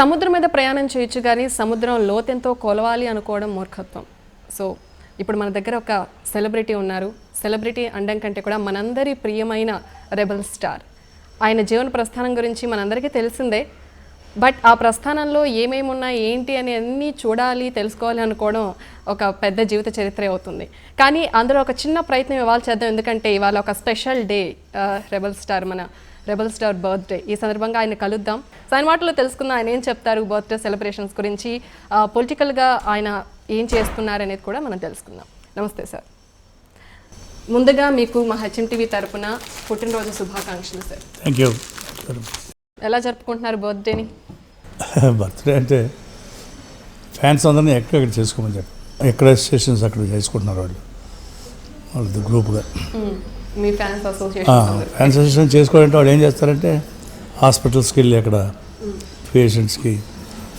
సముద్రం మీద ప్రయాణం చేయొచ్చు కానీ సముద్రం లోతెంతో కొలవాలి అనుకోవడం మూర్ఖత్వం. సో ఇప్పుడు మన దగ్గర ఒక సెలబ్రిటీ ఉన్నారు. సెలబ్రిటీ అనడం కంటే కూడా మనందరి ప్రియమైన రెబల్ స్టార్. ఆయన జీవన ప్రస్థానం గురించి మనందరికీ తెలిసిందే. బట్ ఆ ప్రస్థానంలో ఏమేమి ఉన్నాయి ఏంటి అని అన్నీ చూడాలి తెలుసుకోవాలి అనుకోవడం ఒక పెద్ద జీవిత చరిత్ర అవుతుంది. కానీ అందులో ఒక చిన్న ప్రయత్నం ఇవాళ చేద్దాం. ఎందుకంటే ఇవాళ ఒక స్పెషల్ డే, మన రెబల్ స్టార్ బర్త్డే. ఈ సందర్భంగా ఆయన కలుద్దాం. ఆయన మాటలో తెలుసుకుందాం ఆయన ఏం చెప్తారు బర్త్డే సెలబ్రేషన్స్ గురించి, పొలిటికల్గా ఆయన ఏం చేస్తున్నారు అనేది కూడా మనం తెలుసుకుందాం. నమస్తే సార్. ముందుగా మీకు మా HMTV తరపున పుట్టినరోజు శుభాకాంక్షలు సార్. Thank you. ఎలా జరుపుకుంటున్నారు బర్త్డేని? బర్త్డే అంటే ఫ్యాన్స్ అందరినీ ఎక్కడెక్కడ చేసుకోమని చెప్పి ఎక్కడ స్టేషన్స్ అక్కడ చేసుకుంటున్నారు వాళ్ళు గ్రూప్గా. మీ ఫ్యాన్స్ అసోసియేషన్ చేసుకోవాలంటే వాళ్ళు ఏం చేస్తారంటే హాస్పిటల్స్కి వెళ్ళి అక్కడ పేషెంట్స్కి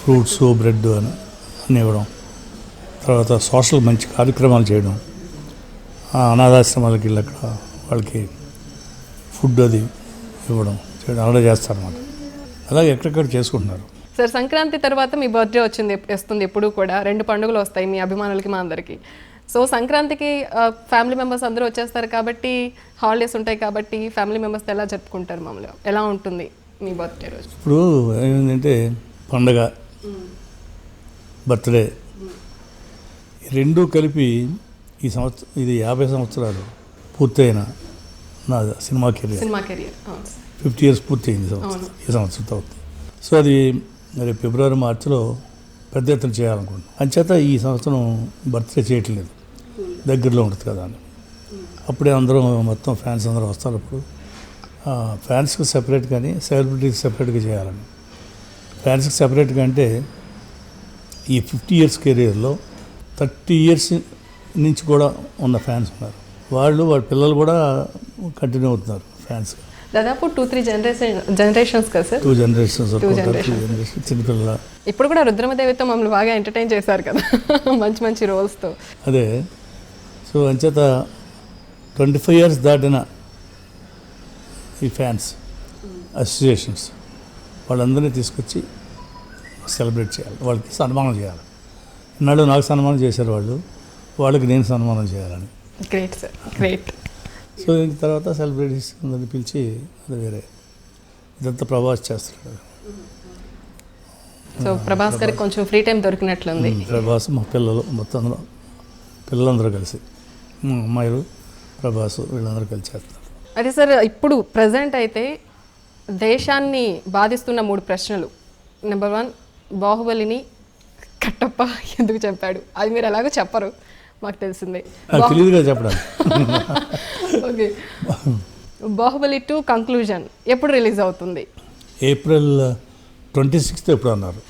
ఫ్రూట్స్ బ్రెడ్ అన్నీ ఇవ్వడం, తర్వాత సోషల్ మంచి కార్యక్రమాలు చేయడం, అనాథాశ్రమాలకి వెళ్ళి అక్కడ వాళ్ళకి ఫుడ్ అది ఇవ్వడం చేయడం అలా చేస్తారన్నమాట. అలాగే ఎక్కడెక్కడ చేసుకుంటున్నారు. సార్, సంక్రాంతి తర్వాత మీ బర్త్డే వస్తుంది. ఎప్పుడు కూడా 2 పండుగలు వస్తాయి మీ అభిమానులకి మా అందరికీ. సో సంక్రాంతికి ఫ్యామిలీ మెంబర్స్ అందరూ వచ్చేస్తారు కాబట్టి, హాలిడేస్ ఉంటాయి కాబట్టి ఫ్యామిలీ మెంబర్స్ ఎలా జరుపుకుంటారు? మామూలుగా ఎలా ఉంటుంది మీ బర్త్డే రోజు? ఇప్పుడు ఏమైందంటే పండగ, బర్త్డే రెండూ కలిపి ఈ సంవత్సరం ఇది 50 సంవత్సరాలు పూర్తయిన నా సినిమా కెరియర్ 50 years పూర్తయింది ఈ సంవత్సరంతో. సో అది మరి ఫిబ్రవరి మార్చిలో పెద్ద ఎత్తున చేయాలనుకుంటున్నాను. అంచేత ఈ సంవత్సరం బర్త్డే చేయట్లేదు, దగ్గరలో ఉంటుంది కదా అని. అప్పుడే అందరూ మొత్తం ఫ్యాన్స్ అందరూ వస్తారు. అప్పుడు ఫ్యాన్స్కి సెపరేట్ కానీ సెలబ్రిటీకి సెపరేట్గా చేయాలని. ఫ్యాన్స్కి సెపరేట్గా అంటే ఈ 50 years కెరియర్లో 30 years నుంచి కూడా ఉన్న ఫ్యాన్స్ ఉన్నారు. వాళ్ళ పిల్లలు కూడా కంటిన్యూ అవుతున్నారు ఫ్యాన్స్గా. దాదాపు 2-3 జనరేషన్స్ కదా సార్? 2 generations చిన్నపిల్లల. ఇప్పుడు కూడా రుద్రమదేవితో మమ్మల్ని బాగా ఎంటర్టైన్ చేశారు కదా మంచి మంచి రోల్స్తో. అదే. సో అంచేత 25 years దాటిన ఈ ఫ్యాన్స్ అసోసియేషన్స్ వాళ్ళందరినీ తీసుకొచ్చి సెలబ్రేట్ చేయాలి, వాళ్ళకి సన్మానం చేయాలి. ఇన్నాళ్ళు నాకు సన్మానం చేశారు వాళ్ళకి నేను సన్మానం చేయాలని. Great sir, great. సో ఇంక తర్వాత సెలబ్రిటీస్ అందరిని పిలిచి అది వేరే ఇదంతా ప్రభాస్ చేస్తున్నాడు. సో ప్రభాస్ గారికి కొంచెం ఫ్రీ టైం దొరికినట్లుంది. ప్రభాస్ మా పిల్లలు మొత్తం పిల్లలందరూ కలిసి అమ్మాయిలు ప్రభాస్ వీళ్ళందరూ కలిసి చేస్తున్నారు. అదే సార్, ఇప్పుడు ప్రజెంట్ అయితే దేశాన్ని బాధిస్తున్న 3 ప్రశ్నలు. నెంబర్ 1, బాహుబలిని కట్టప్ప ఎందుకు చెప్పాడు? అది మీరు ఎలాగో చెప్పరు, మాకు తెలిసిందే. తెలియదుగా చెప్పడం. ఓకే. బాహుబలి 2 కంక్లూజన్ ఎప్పుడు రిలీజ్ అవుతుంది? April 26th ఎప్పుడు అన్నారు,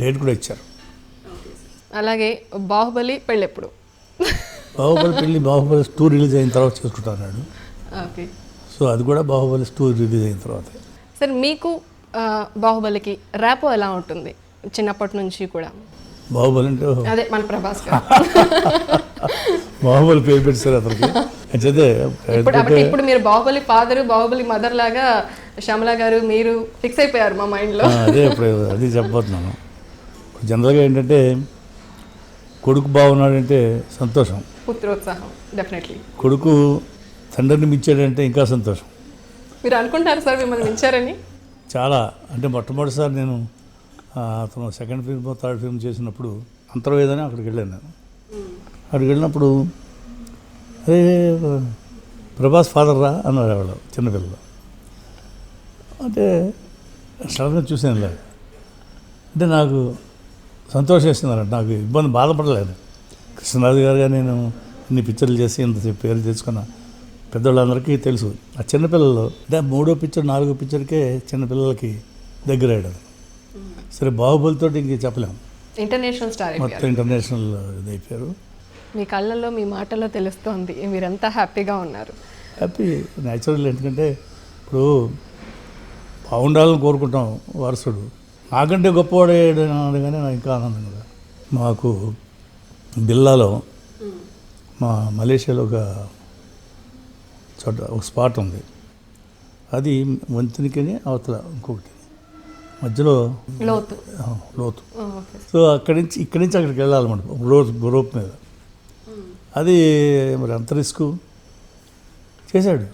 డేట్ కూడా ఇచ్చారు. అలాగే బాహుబలి పెళ్ళి ఎప్పుడు? బాహుబలి 2 రిలీజ్ అయిన తర్వాత చేసుకుంటున్నాడు. ఓకే. సో అది కూడా బాహుబలి 2 రిలీజ్ అయిన తర్వాత. సార్, మీకు బాహుబలికి ర్యాపో ఎలా ఉంటుంది చిన్నప్పటి నుంచి కూడా? బాహుబలి అంటే అదే మన ప్రభాస్ గారు బాహుబలి పేరు పెట్టారు అతనికి. ఇప్పుడు మీరు బాహుబలి ఫాదర్, బాహుబలి మదర్ లాగా శ్యామల గారు మీరు ఫిక్స్ అయిపోయారు మా మైండ్లో. అదే ఇప్పుడు అది చెప్పబోతున్నాను. జనరల్గా ఏంటంటే కొడుకు బాగున్నాడంటే సంతోషం, పుత్రోత్సాహం. డెఫినెట్లీ. కొడుకు తండ్రిని మించాడంటే ఇంకా సంతోషం. మీరు అనుకుంటారు సార్ మిమ్మల్ని మించారని? చాలా. అంటే మొట్టమొదటిసారి నేను అతను 2nd film 3rd film చేసినప్పుడు అంతర్వేదని అక్కడికి వెళ్ళాను. నేను అక్కడికి వెళ్ళినప్పుడు అరే ప్రభాస్ ఫాదర్ రా అన్నారు వాళ్ళు చిన్నపిల్లలు. అంటే సడన్గా చూసాను లేదు. అంటే నాకు సంతోషం వేస్తున్నారంట, నాకు ఇబ్బంది బాధపడలేదు. కృష్ణరాజు గారుగా నేను ఇన్ని పిక్చర్లు చేసి ఇంత పేరు తెచ్చుకున్న పెద్దవాళ్ళందరికీ తెలుసు. ఆ చిన్నపిల్లలు అంటే 3వ పిక్చర్ 4వ పిక్చర్కే చిన్నపిల్లలకి దగ్గర అయ్యాడు. సరే బాహుబలితో ఇంక చెప్పలేము, ఇంటర్నేషనల్ స్టార్, మొత్తం ఇంటర్నేషనల్ ఇది అయిపోయారు. మీ కళ్ళల్లో మీ మాటల్లో తెలుస్తోంది మీరంతా హ్యాపీగా ఉన్నారు. Happy natural. ఎందుకంటే ఇప్పుడు బాగుండాలని కోరుకుంటాం వారసుడు, నాకంటే గొప్పవాడు అన్నాడు కానీ నాకు ఇంకా ఆనందం కదా. మాకు బిల్లాలో మా మలేషియాలో ఒక చోట ఒక స్పాట్ ఉంది, అది వంతెనకని అవతల ఇంకొకటి మధ్యలో లోతు. లోతు. ఓకే. సో ఇక్కడి నుంచి అక్కడికి వెళ్ళాలన్నమాట రోప్ మీద. అది మరి అంత రిస్క్ చేశాడు.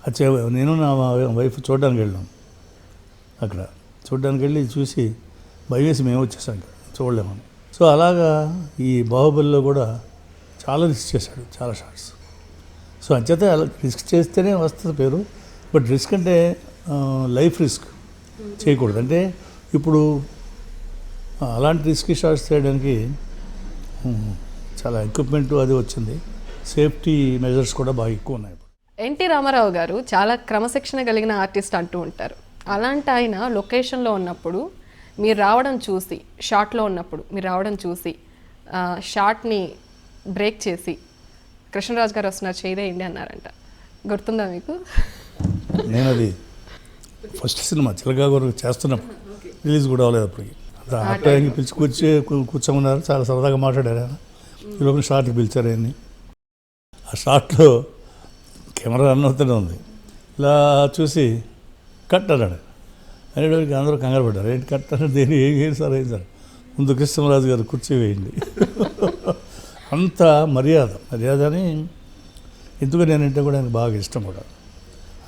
అది నేను నా వైఫ్ చూడడానికి వెళ్ళాం. అక్కడ చూడడానికి వెళ్ళి చూసి భయవేసి మేము వచ్చేసాం, చూడలేమని. సో అలాగా ఈ బాహుబలిలో కూడా చాలా రిస్క్ చేశాడు, చాలా షార్ట్స్. సో అంచేత అలా రిస్క్ చేస్తేనే వస్తుంది పేరు. బట్ రిస్క్ అంటే లైఫ్ రిస్క్ చేయకూడదు. అంటే ఇప్పుడు అలాంటి రిస్క్ షాట్స్ చేయడానికి చాలా ఎక్విప్మెంట్ అది వచ్చింది. సేఫ్టీ మెజర్స్ కూడా బాగా ఎక్కువ ఉన్నాయి. ఎన్టీ రామారావు గారు చాలా క్రమశిక్షణ కలిగిన ఆర్టిస్ట్ అంటూ ఉంటారు. అలాంటి ఆయన లొకేషన్లో ఉన్నప్పుడు మీరు రావడం చూసి, షార్ట్లో ఉన్నప్పుడు మీరు రావడం చూసి షార్ట్ని బ్రేక్ చేసి కృష్ణరాజు గారు వస్తున్నారు చేయదేయండి అన్నారంట. గుర్తుందా మీకు? నేను అది ఫస్ట్ సినిమా చిలకాగూరు చేస్తున్నప్పుడు, రిలీజ్ కూడా అవ్వలేదు అప్పటికి. ఆ టైంకి పిలిచి కూర్చోమన్నారు, చాలా సరదాగా మాట్లాడారు ఆయన. ఈలోపు షార్ట్కి పిలిచారు ఆయన్ని. ఆ షార్ట్లో కెమెరా రన్ అవుతూనే ఉంది. ఇలా చూసి కట్ అన్నాడు. అనేటికి అందరూ కంగారు పడ్డారు. ఏంటి కట్ అన్నాడు? దేని ఏం సార్ ఏం సార్? ముందు కృష్ణరాజు గారు కుర్చీ వేయండి. అంత మర్యాద అని. ఎందుకు నేనంటే కూడా ఆయనకు బాగా ఇష్టం కూడా.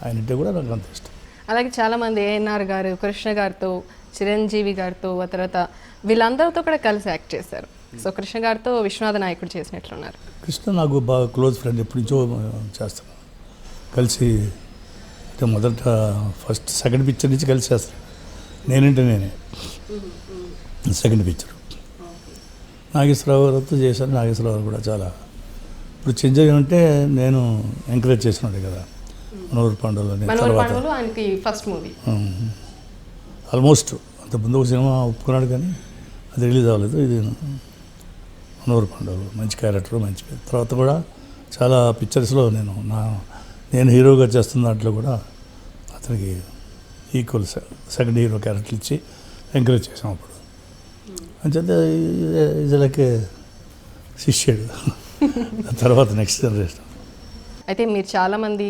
ఆయన అంటే కూడా నాకు అంత ఇష్టం. అలాగే చాలామంది ఏఎన్ఆర్ గారు, కృష్ణ గారితో, చిరంజీవి గారితో, ఆ తర్వాత వీళ్ళందరితో కూడా కలిసి యాక్ట్ చేశారు. సో కృష్ణ గారితో విశ్వనాథ నాయకుడు చేసినట్లున్నారు. కృష్ణ నాకు బాగా క్లోజ్ ఫ్రెండ్, ఎప్పటి నుంచో చేస్తాను కలిసి. అంటే మొదట ఫస్ట్ సెకండ్ పిక్చర్ నుంచి కలిసి చేస్తాను. నేనే సెకండ్ పిక్చర్ నాగేశ్వరరావు గారితో చేశాను. నాగేశ్వరరావు గారు కూడా చాలా ఇప్పుడు చిరంజీవి అంటే నేను ఎంకరేజ్ చేసినాడు కదా. మనోహర్ పాండవులు తర్వాత ఫస్ట్ మూవీ ఆల్మోస్ట్ అంత ముందు ఒక సినిమా ఒప్పుకున్నాడు కానీ అది రిలీజ్ అవ్వలేదు. ఇది మనోహర్ పాండవులు మంచి క్యారెక్టర్, మంచి పేరు. తర్వాత కూడా చాలా పిక్చర్స్లో నేను హీరోగా చేస్తున్న దాంట్లో కూడా అతనికి ఈక్వల్ సెకండ్ హీరో క్యారెక్టర్ ఇచ్చి ఎంకరేజ్ చేసాం అప్పుడు. అంచేత ఇదిలకే శిష్యుడు. తర్వాత నెక్స్ట్ జనరేషన్. అయితే మీరు చాలామంది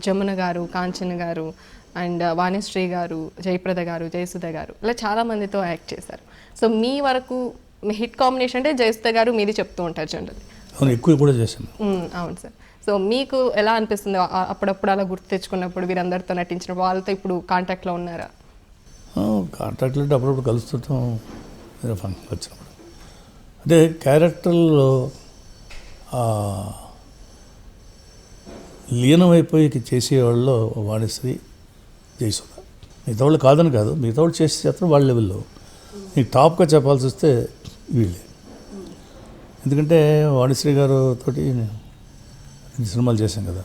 జమున గారు, కాంచన గారు అండ్ వాణిశ్రీ గారు, జయప్రద గారు, జయసుధ గారు ఇలా చాలామందితో యాక్ట్ చేశారు. సో మీ వరకు మీ హిట్ కాంబినేషన్ అంటే జయసుధ గారు మీది చెప్తూ ఉంటారు జనరల్. అవును, ఎక్కువ కూడా చేశాను. అవును సార్. సో మీకు ఎలా అనిపిస్తుంది అప్పుడప్పుడు అలా గుర్తు తెచ్చుకున్నప్పుడు వీరందరితో నటించినప్పుడు? వాళ్ళతో ఇప్పుడు కాంటాక్ట్లో ఉన్నారా? కాంటాక్ట్లో అంటే అప్పుడప్పుడు కలుస్తుంటాం ఫంక్షన్ వచ్చినప్పుడు. అంటే క్యారెక్టర్లో లీనమైపోయి చేసేవాళ్ళలో వాణిశ్రీ, జయసుధ. మిగతా వాళ్ళు కాదని కాదు, మిగతా వాళ్ళు చేసే చేస్తారు వాళ్ళ లెవెల్లో. నీకు టాప్గా చెప్పాల్సి వస్తే వీళ్ళే. ఎందుకంటే వాణిశ్రీ గారు తోటి సినిమాలు చేశాం కదా.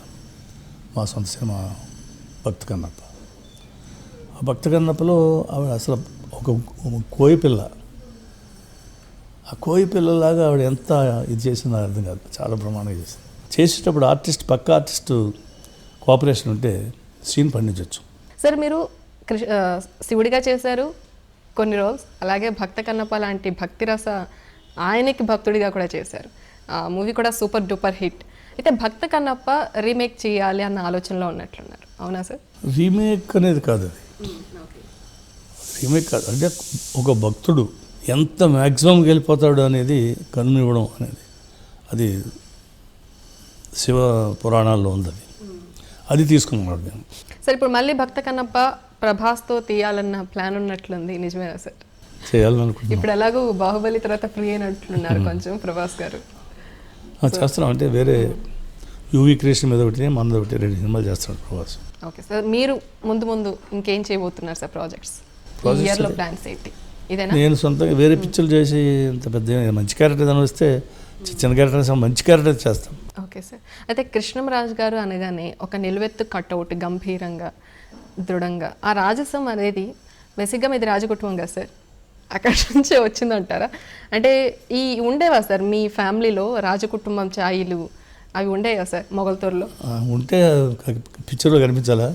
మా సొంత సినిమా భక్త కన్నప్ప. ఆ భక్త కన్నప్పలో ఆవిడ అసలు ఒక కోయి పిల్ల. ఆ కోయి పిల్లలాగా ఆవిడ ఎంత ఇది చేసిందో అర్థం కాదు. చాలా ప్రమాణంగా చేసింది. చేసేటప్పుడు పక్క ఆర్టిస్టు కోఆపరేషన్ ఉంటే సీన్ పండించవచ్చు. సార్ మీరు శివుడిగా చేశారు కొన్ని రోల్స్, అలాగే భక్త కన్నప్ప లాంటి భక్తి రస ఆయనకి భక్తుడిగా కూడా చేశారు. ఆ మూవీ కూడా సూపర్ డూపర్ హిట్. అయితే భక్త కన్నప్ప రీమేక్ చేయాలి అన్న ఆలోచనలో ఉన్నట్లున్నారు, అవునా సార్? రీమేక్ అనేది కాదు, అది రీమేక్ కాదు. అంటే ఒక భక్తుడు ఎంత మ్యాక్సిమం వెళ్ళిపోతాడు అనేది కన్నివ్వడం అనేది అది శివ పురాణాల్లో ఉంది. అది తీసుకున్నాడు నేను. సార్ ఇప్పుడు మళ్ళీ భక్త కన్నప్ప ప్రభాస్తో తీయాలన్న ప్లాన్ ఉన్నట్లుంది, నిజమేనా సార్? చేయాలనుకుంటున్నాను. ఇప్పుడు ఎలాగో బాహుబలి తర్వాత ఫ్రీ అయినట్లున్నారు కొంచెం ప్రభాస్ గారు. చేస్తున్నాం. అంటే వేరే యూవీ క్రియేషన్ మీద ఒకటి, మనది ఒకటి, 2 సినిమాలు చేస్తున్నాడు ప్రభాస్. Okay sir. మీరు ముందు ఇంకేం చేయబోతున్నారు సార్ ప్రాజెక్ట్స్? ఇయర్లో ప్లాన్స్ ఏంటి? ఇదేనా? నేను సొంతంగా వేరే పిక్చర్లు చేసి ఇంత పెద్ద మంచి క్యారెక్టర్ ఏదైనా వస్తే చిన్న క్యారెక్టర్ మంచి క్యారెక్టర్ చేస్తాం. Okay sir. అయితే కృష్ణంరాజు గారు అనగానే ఒక నిలువెత్తు కట్అవుట్, గంభీరంగా, దృఢంగా. ఆ రాజసం అనేది బేసిక్గా మీది రాజకుటుంబం కదా సార్, అక్కడి నుంచే వచ్చిందంటారా? అంటే ఉండేవా సార్ మీ ఫ్యామిలీలో రాజకుటుంబం ఛాయలు అవి ఉండేవా సార్ మొగల్తూరులో? ఉంటే పిక్చర్లో కనిపించాలా?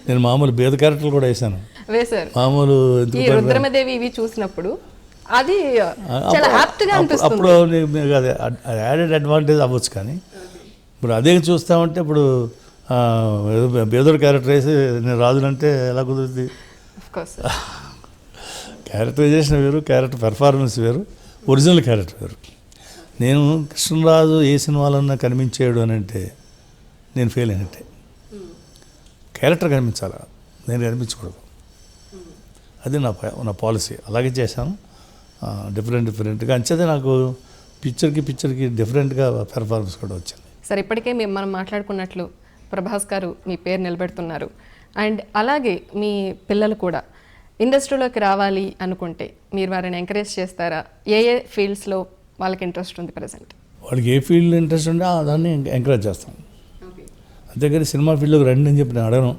నేను మామూలు బేద క్యారెక్టర్లు కూడా వేసాను. వేశారు. మామూలు ఈ రుద్రమదేవి ఇవి చూసినప్పుడు అది చాలా యాప్ట్గా అనిపిస్తుంది. అప్పుడు అది యాడెడ్ అడ్వాంటేజ్ అవ్వచ్చు. కానీ ఇప్పుడు అదే చూస్తామంటే ఇప్పుడు బేదోడు క్యారెక్టర్ వేసి నేను రాజులంటే ఎలా కుదురుతుంది? క్యారెక్టరైజేషన్ వేరు, క్యారెక్టర్ పెర్ఫార్మెన్స్ వేరు, ఒరిజినల్ క్యారెక్టర్ వేరు. నేను కృష్ణరాజు ఏ సినిమాలన్నా కనిపించాడు అని అంటే నేను ఫెయిల్ అయినట్టే. క్యారెక్టర్ కనిపించాలా, నేను కనిపించకూడదు. అది నా పాలసీ. అలాగే చేశాను. డిఫరెంట్గా అంచేదే నాకు పిక్చర్కి డిఫరెంట్గా పెర్ఫార్మెన్స్ కూడా వచ్చింది. సార్ ఇప్పటికే మనం మాట్లాడుకున్నట్లు ప్రభాస్ గారు మీ పేరు నిలబెడుతున్నారు. అండ్ అలాగే మీ పిల్లలు కూడా ఇండస్ట్రీలోకి రావాలి అనుకుంటే మీరు వారిని ఎంకరేజ్ చేస్తారా? ఏ ఫీల్డ్స్లో వాళ్ళకి ఇంట్రెస్ట్ ఉంది ప్రజెంట్? వాళ్ళకి ఏ ఫీల్డ్ ఇంట్రెస్ట్ ఉంటే దాన్ని ఎంకరేజ్ చేస్తాం. అంతేగాని సినిమా ఫీల్డ్లోకి రండి అని చెప్పి నేను అడగను.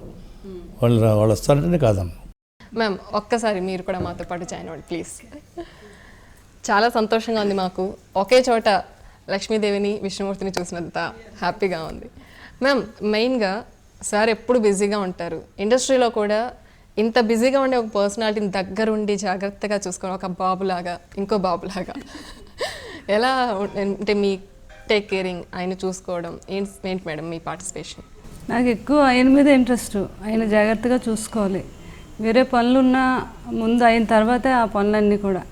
వాళ్ళు వస్తారంటే కాదన్న. మ్యామ్ ఒక్కసారి మీరు కూడా మాతో పాటు జాయిన్ అవ్వండి ప్లీజ్. చాలా సంతోషంగా ఉంది మాకు ఒకే చోట లక్ష్మీదేవిని విష్ణుమూర్తిని చూసినంత హ్యాపీగా ఉంది. మ్యామ్ మెయిన్గా సార్ ఎప్పుడు బిజీగా ఉంటారు. ఇండస్ట్రీలో కూడా ఇంత బిజీగా ఉండే ఒక పర్సనాలిటీని దగ్గరుండి జాగ్రత్తగా చూసుకొని ఒక బాబులాగా ఇంకో బాబులాగా ఎలా అంటే మీ టేక్ కేరింగ్ ఆయన చూసుకోవడం ఏంటి మేడం మీ పార్టిసిపేషన్? నాకు ఎక్కువ ఆయన మీద ఇంట్రెస్ట్. ఆయన జాగ్రత్తగా చూసుకోవాలి. వేరే పనులున్నా ముందు అయిన తర్వాతే ఆ పనులన్నీ కూడా.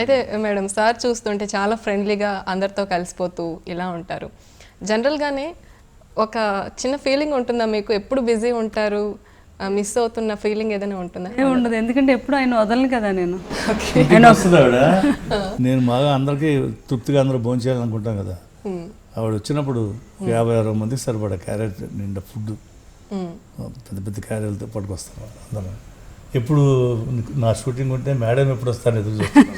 అయితే మేడం సార్ చూస్తుంటే చాలా ఫ్రెండ్లీగా అందరితో కలిసిపోతూ ఇలా ఉంటారు. జనరల్గానే ఒక చిన్న ఫీలింగ్ ఉంటుందా మీకు? ఎప్పుడు బిజీ ఉంటారు, మిస్ అవుతున్న ఫీలింగ్ ఏదైనా ఉంటుందా? ఉండదు, ఎందుకంటే ఎప్పుడు ఆయన వదలను కదా నేను. నేను బాగా అందరికీ తృప్తిగా అందరూ భోజనం చేయాలనుకుంటాం కదా. ఆవిడ వచ్చినప్పుడు 50-60 మందికి సరిపడా క్యారెట్ నిండా ఫుడ్ పెద్ద పెద్ద క్యారెట్లతో పట్టుకొస్తాను అందరూ. ఎప్పుడు నా షూటింగ్ ఉంటే మేడం ఎప్పుడు వస్తాను ఎదురు చూస్తాను.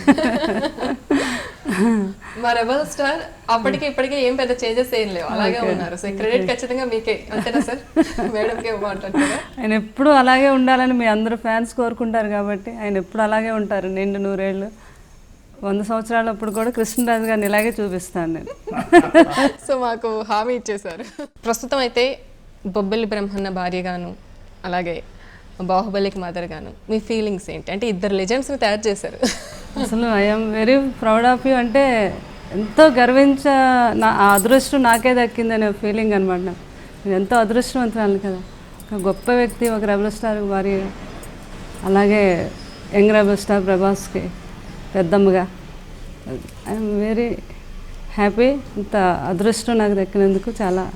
మా రెబల్ స్టార్ అప్పటికి ఇప్పటికే ఏం పెద్ద చేంజెస్ ఏం లేవు, అలాగే ఉన్నారు. సో క్రెడిట్ ఖచ్చితంగా మీకే, అంతేనా సార్? మేడంకే మాట్లాడుతున్నా. ఆయన ఎప్పుడు అలాగే ఉండాలని మీ అందరూ ఫ్యాన్స్ కోరుకుంటారు కాబట్టి ఆయన ఎప్పుడు అలాగే ఉంటారు. నిండు 100 ఏళ్ళు 100 సంవత్సరాలప్పుడు కూడా కృష్ణరాజు గారిని ఇలాగే చూపిస్తాను నేను. సో మాకు హామీ ఇచ్చేశారు. ప్రస్తుతం అయితే బొబ్బిలి బ్రహ్మన్న భార్యగాను అలాగే బాహుబలికి మదర్ గాను మీ ఫీలింగ్స్ ఏంటి? అంటే ఇద్దరు లెజెండ్స్ని తయారు చేశారు. అసలు I'm very proud of you. అంటే ఎంతో నా అదృష్టం నాకే దక్కిందనే ఫీలింగ్ అనమాట. నేను ఎంతో అదృష్టవంతురాలు కదా. ఒక గొప్ప వ్యక్తి, ఒక రెబల్ స్టార్ భార్య, అలాగే యంగ్ రెబల్ స్టార్ ప్రభాస్కి పెద్దమ్మగా ఐఎమ్ వెరీ హ్యాపీ. ఇంత అదృష్టం నాకు దక్కినందుకు చాలా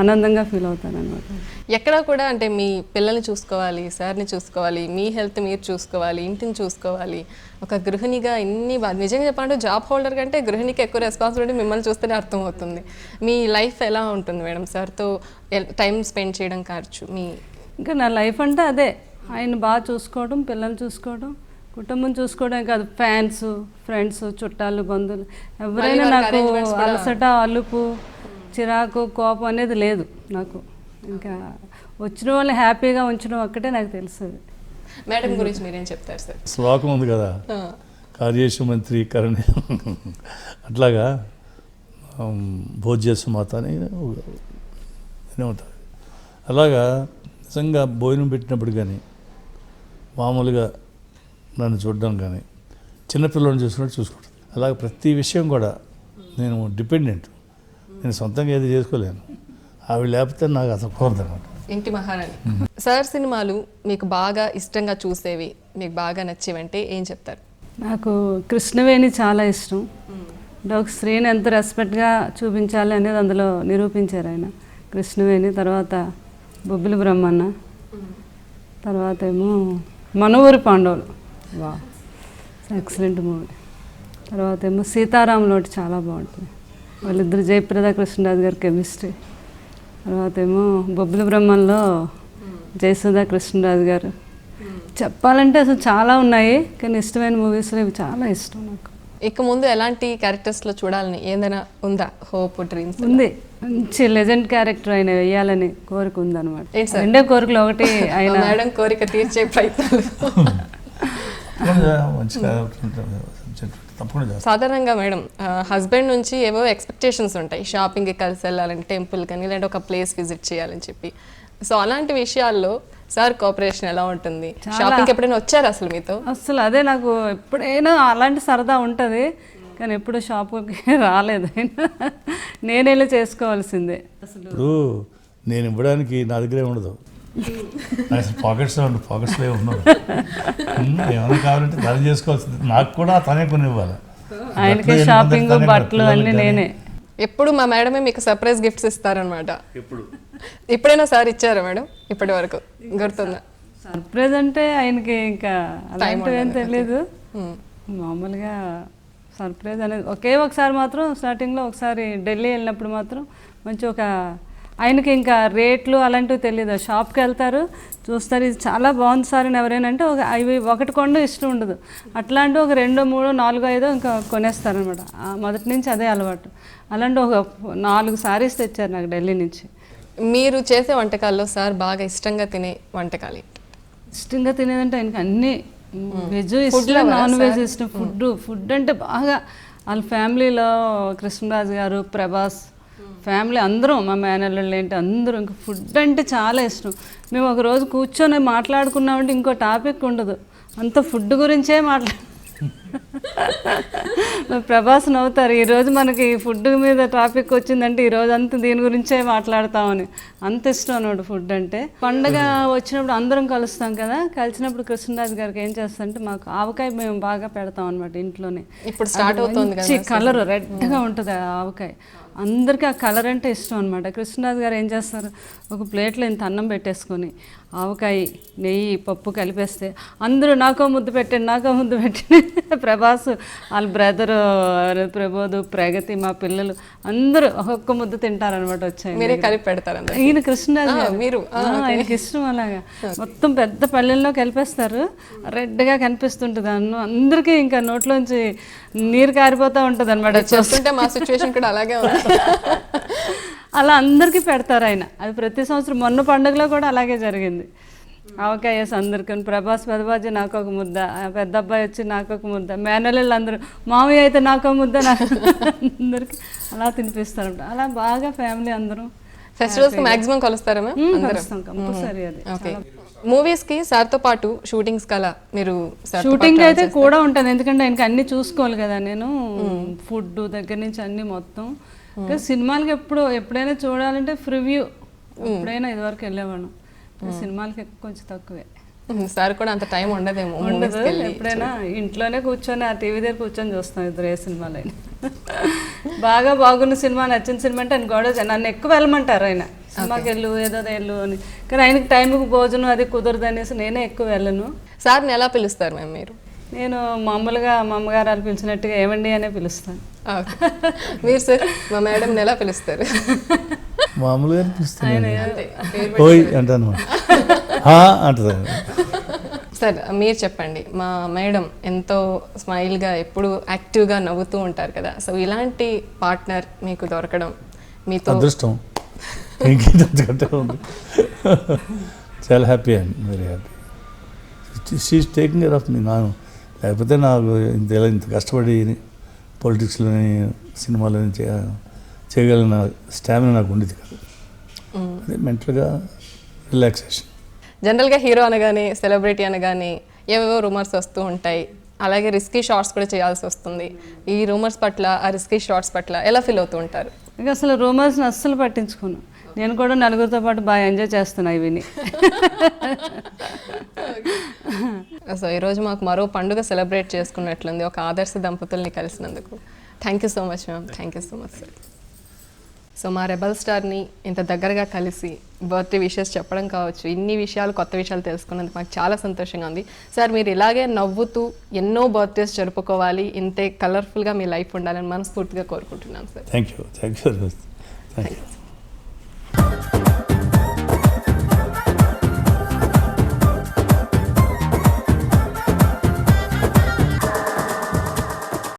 ఆనందంగా ఫీల్ అవుతాను అనమాట. ఎక్కడ కూడా అంటే మీ పిల్లల్ని చూసుకోవాలి, సార్ని చూసుకోవాలి, మీ హెల్త్ మీరు చూసుకోవాలి, ఇంటిని చూసుకోవాలి. ఒక గృహిణిగా ఇన్ని నిజంగా చెప్పాలంటే జాబ్ హోల్డర్ కంటే గృహిణికి ఎక్కువ రెస్పాన్సిబిలిటీ మిమ్మల్ని చూస్తేనే అర్థమవుతుంది. మీ లైఫ్ ఎలా ఉంటుంది మేడం? సార్తో టైం స్పెండ్ చేయడం ఖర్చు మీ ఇంకా నా లైఫ్ అంటే అదే, ఆయన బాగా చూసుకోవడం, పిల్లల్ని చూసుకోవడం, కుటుంబం చూసుకోవడం కాదు, ఫ్యాన్స్, ఫ్రెండ్స్, చుట్టాలు, బంధువులు ఎవరైనా నాకు అలసట, అలుపు, చిరాకు, కోపం అనేది లేదు నాకు. ఇంకా వచ్చిన వాళ్ళని హ్యాపీగా ఉంచడం ఒక్కటే నాకు తెలుస్తుంది. మేడం గురించి మీరేం చెప్తారు సార్? శ్లోకం ఉంది కదా, కార్యేషు మంత్రి కరణి, అట్లాగా భోజ్యసు మాత అని ఉంటుంది. అలాగా నిజంగా భోజనం పెట్టినప్పుడు కానీ, మామూలుగా నన్ను చూడడం కానీ, చిన్నపిల్లలను చూసుకున్నట్టు చూసుకుంటాను. అలాగే ప్రతి విషయం కూడా నేను డిపెండెంట్. నేను సొంతంగా ఏది చేసుకోలేను. ఆవిడ లేకపోతే నాకు అసలు కుదరదు అనమాట. ఇంటి మహారాణి. సార్ సినిమాలు మీకు బాగా ఇష్టంగా చూసేవి, మీకు బాగా నచ్చేవంటే ఏం చెప్తారు? నాకు కృష్ణవేణి చాలా ఇష్టం. అంటే ఒక స్త్రీని ఎంత రెస్పెక్ట్గా చూపించాలి అనేది అందులో నిరూపించారు ఆయన. కృష్ణవేణి, తర్వాత బొబ్బిలి బ్రహ్మన్న, తర్వాత ఏమో మన ఊరి పాండవులు, వా ఎక్సలెంట్ మూవీ. తర్వాత ఏమో సీతారాములు ఒకటి చాలా బాగుంటుంది. వాళ్ళిద్దరు జయప్రద కృష్ణరాజు గారి కెమిస్ట్రీ. తర్వాత ఏమో బొబ్బిలి బ్రహ్మంలో జయసుధా కృష్ణరాజు గారు. చెప్పాలంటే అసలు చాలా ఉన్నాయి, కానీ ఇష్టమైన మూవీస్లో ఇవి చాలా ఇష్టం నాకు. ఇక ముందు ఎలాంటి క్యారెక్టర్స్లో చూడాలని ఏదైనా ఉందా హోప్, డ్రీమ్స్? ఉంది, మంచి లెజెండ్ క్యారెక్టర్ ఆయన వేయాలని కోరిక ఉందన్నమాట. రెండే కోరికలు, ఒకటి ఆయన మేడం కోరిక తీర్చే ప్రయత్నాలు. సాధారణంగా మేడం హస్బెండ్ నుంచి ఏవో ఎక్స్పెక్టేషన్స్ ఉంటాయి, షాపింగ్కి కలిసి వెళ్ళాలని, టెంపుల్ కానీ లేదంటే ఒక ప్లేస్ విజిట్ చేయాలని చెప్పి. సో అలాంటి విషయాల్లో సార్ కోఆపరేషన్ ఎలా ఉంటుంది? షాపింగ్కి ఎప్పుడైనా వచ్చారు అసలు మీతో? అసలు అదే నాకు ఎప్పుడైనా అలాంటి సరదా ఉంటుంది, కానీ ఎప్పుడు షాపుకి రాలేదు. నేను వెళ్ళి చేసుకోవాల్సిందే. ఇప్పుడు నేను ఇవ్వడానికి నా దగ్గరే ఉండదు. అసలు పాకెట్స్లో ఉన్నారు. ఏమైనా కావాలంటే తను చేసుకోవాల్సింది. నాకు కూడా తనే కొని ఇవ్వాలి. ఆయనకే షాపింగ్ బట్టలు అన్నీ నేనే. ఎప్పుడు మా మేడమే మీకు సర్ప్రైజ్ గిఫ్ట్స్ ఇస్తారనమాట. ఎప్పుడు ఎప్పుడైనా సార్ ఇచ్చారా మేడం ఇప్పటి వరకు గుర్తుందా? సర్ప్రైజ్ అంటే ఆయనకి ఇంకా అలాంటివి ఏం తెలియదు. మామూలుగా సర్ప్రైజ్ అనేది ఒకసారి మాత్రం స్టార్టింగ్లో ఒకసారి ఢిల్లీ వెళ్ళినప్పుడు మాత్రం మంచి ఆయనకి ఇంకా రేట్లు అలాంటివి తెలియదు. షాప్కి వెళ్తారు, చూస్తారు, ఇది చాలా బాగుంది సార్ అని ఎవరైనా అంటే అవి ఒకటి కొండ ఇష్టం ఉండదు. అట్లాంటి 2, 3, 4, 5 ఇంకా కొనేస్తారనమాట. మొదటి నుంచి అదే అలవాటు. అలాంటి 4 సారీస్ తెచ్చారు నాకు ఢిల్లీ నుంచి. మీరు చేసే వంటకాల్లో సార్ బాగా ఇష్టంగా తినే వంటకాలు? ఇష్టంగా తినేదంటే ఆయనకి అన్నీ వెజ్ ఇష్టం, నాన్ వెజ్ ఇష్టం. ఫుడ్ అంటే బాగా వాళ్ళ ఫ్యామిలీలో కృష్ణరాజు గారు, ప్రభాస్ ఫ్యామిలీ అందరం, మా మేనల్లుళ్ళు ఏంటి అందరూ ఇంకా ఫుడ్ అంటే చాలా ఇష్టం. మేము ఒకరోజు కూర్చొని మాట్లాడుకున్నామంటే ఇంకో టాపిక్ ఉండదు, అంత ఫుడ్ గురించే ప్రభాస్ నవ్వుతారు, ఈరోజు మనకి ఫుడ్ మీద టాపిక్ వచ్చిందంటే ఈరోజు అంతా దీని గురించే మాట్లాడతామని. అంత ఇష్టం అన్నమాట ఫుడ్ అంటే. పండగ వచ్చినప్పుడు అందరం కలుస్తాం కదా, కలిసినప్పుడు కృష్ణరాజు గారికి ఏం చేస్తారంటే మాకు ఆవకాయ మేము బాగా పెడతాం అనమాట ఇంట్లోనే. ఇప్పుడు స్టార్ట్ అవుతుంది కలర్ రెడ్గా ఉంటుంది ఆవకాయ. అందరికీ ఆ కలర్ అంటే ఇష్టం అనమాట. కృష్ణరాజు గారు ఏం చేస్తారు, ఒక ప్లేట్లో ఇంత అన్నం పెట్టేసుకొని ఆవకాయ, నెయ్యి, పప్పు కలిపేస్తే అందరూ నాకో ముద్దు పెట్టండి. ప్రభాస్ వాళ్ళ బ్రదరు ప్రబోధ్, ప్రగతి, మా పిల్లలు అందరూ ఒక్కొక్క ముద్దు తింటారనమాట. వచ్చాయి మీరే కలిపి పెడతారు. ఈయన కృష్ణరాజు గారు మీరు ఆయనకి ఇష్టం అలాగా. మొత్తం పెద్ద పల్లెల్లో కలిపేస్తారు, రెడ్గా కనిపిస్తుంటుంది అన్నం. అందరికీ ఇంకా నోట్లోంచి నీరు కారిపోతూ ఉంటుంది అనమాట. చూస్తుంటే మా సిచ్యువేషన్ కూడా అలాగే ఉంది. అలా అందరికీ పెడతారు ఆయన. అది ప్రతి సంవత్సరం, మొన్న పండుగలో కూడా అలాగే జరిగింది. ఆవకాయ వేసి అందరికీ, ప్రభాస్ పెద్దబాజీ నాకు ఒక ముద్ద, పెద్ద అబ్బాయి వచ్చి నాకు ఒక ముద్ద, మేనల్లు అందరూ మామయ్య అయితే నాకు ముద్ద, అందరికి అలా తినిపిస్తారు. అలా బాగా ఫ్యామిలీ అందరం ఫెస్టివల్స్ కి మాక్సిమం కలుస్తారా? కంపల్సరీ. అది మూవీస్ కి సార్ తో పాటు షూటింగ్స్ కలా మీరు? షూటింగ్ అయితే కూడా ఉంటుంది, ఎందుకంటే ఆయనకి అన్ని చూసుకోవాలి కదా. నేను ఫుడ్ దగ్గర నుంచి అన్ని మొత్తం. సినిమాలకి ఎప్పుడైనా చూడాలంటే ప్రివ్యూ ఎప్పుడైనా ఇదివరకు వెళ్ళేవాడు. సినిమాలకి కొంచెం తక్కువే. సార్ కూడా అంత టైం ఉండదేమో. ఉండదు, ఎప్పుడైనా ఇంట్లోనే కూర్చొని ఆ టీవీ దగ్గర కూర్చొని చూస్తాం ఇద్దరు ఏ సినిమాలైనా. బాగా బాగున్న సినిమా, నచ్చిన సినిమా అంటే ఆయన గొడవ, నన్ను ఎక్కువ వెళ్ళమంటారు ఆయన, సినిమాకి వెళ్ళు ఏదో వెళ్ళు అని. కానీ ఆయనకి టైంకి భోజనం అది కుదరదు అనేసి నేనే ఎక్కువ వెళ్ళను. సార్ని ఎలా పిలుస్తారు మ్యామ్ మీరు? నేను మామూలుగా మా అమ్మగారు వాళ్ళు పిలిచినట్టుగా ఏమండి అనే పిలుస్తాను. మీరు సార్ మా మేడం ఎలా పిలుస్తారు? మామూలుగా పిలుస్తాను, ఓయ్ అంటాను, అంటారు. సార్ మీరు చెప్పండి, మా మేడం ఎంతో స్మైల్గా ఎప్పుడు యాక్టివ్గా నవ్వుతూ ఉంటారు కదా, సో ఇలాంటి పార్ట్నర్ మీకు దొరకడం మీతో అదృష్టం. ఇంకేంటే ఉంది, చాలా happy and very happy. She's taking care of me. లేకపోతే నాకు ఇంత కష్టపడి పొలిటిక్స్లోని సినిమాలని చేయగలిగిన స్టామినా నాకు ఉండేది కాదు. అదే మెంటల్గా రిలాక్సేషన్. జనరల్గా హీరో అనగానే, సెలబ్రిటీ అనగానే ఏవేవో రూమర్స్ వస్తూ ఉంటాయి, అలాగే రిస్కీ షార్ట్స్ కూడా చేయాల్సి వస్తుంది. ఈ రూమర్స్ పట్ల, ఆ రిస్కీ షార్ట్స్ పట్ల ఎలా ఫీల్ అవుతూ ఉంటారు? ఇంకా అసలు రూమర్స్ని అస్సలు పట్టించుకోను. నేను కూడా నలుగురితో పాటు బాగా ఎంజాయ్ చేస్తున్నా ఇవిని. సో ఈరోజు మాకు మరో పండుగ సెలబ్రేట్ చేసుకున్నట్లుంది ఒక ఆదర్శ దంపతుల్ని కలిసినందుకు. Thank you so much ma'am. Thank you so much sir. So మా రెబల్ స్టార్ని ఇంత దగ్గరగా కలిసి బర్త్డే విషెస్ చెప్పడం కావచ్చు, ఇన్ని విషయాలు, కొత్త విషయాలు తెలుసుకున్నందుకు మాకు చాలా సంతోషంగా ఉంది. సార్ మీరు ఇలాగే నవ్వుతూ ఎన్నో బర్త్డేస్ జరుపుకోవాలి, ఇంతే కలర్ఫుల్గా మీ లైఫ్ ఉండాలని మనస్ఫూర్తిగా కోరుకుంటున్నాను సార్. Thank you.